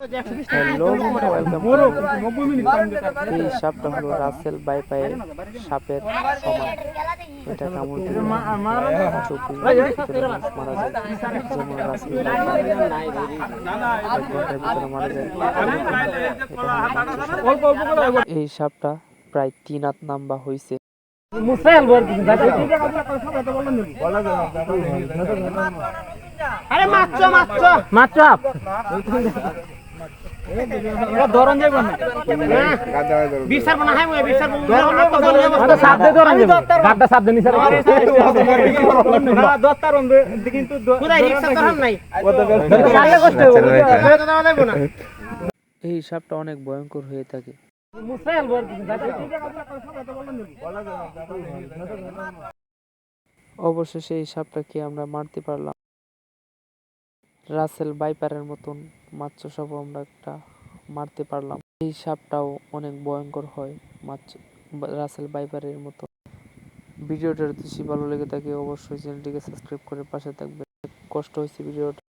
Hello, welcome. এই সাপটা হলো রাসেল বাইপাইয়ের সাপের সমান। এটা কামড় দিলে 24 ঘন্টার ভিতরে মানুষ মারা যায়। যেমন রাসেল বাইপাই 1 ঘন্টার ভিতরে মারা যায়। এই সাপটা প্রায় 3 হাত লম্বা হয়েছে। আরে মাছ মাছ ধরন যাইব না বিচার বনা হাই মই বিচার ধরন সাপ দে ধরন যাইব গাড্ডা সাপ দে নিছার না দত্তার অন্ধে কিন্তু পুরাই রিকশা ধরন নাই চালে কষ্ট হবে তো দাও যাইব না। এই সাপটা অনেক ভয়ঙ্কর হয়ে থাকে। অবশেষে এই সাপটাকে আমরা মারতে পারলাম। রাসেল বাইপারের মতন মাছ সাপও আমরা একটা মারতে পারলাম। এই সাপটাও অনেক ভয়ঙ্কর হয় রাসেল বাইপারের মতো। ভিডিওটা যদি ভালো লেগে থাকে অবশ্যই চ্যানেলটিকে সাবস্ক্রাইব করে পাশে থাকবে। কষ্ট হয়েছে ভিডিওটা।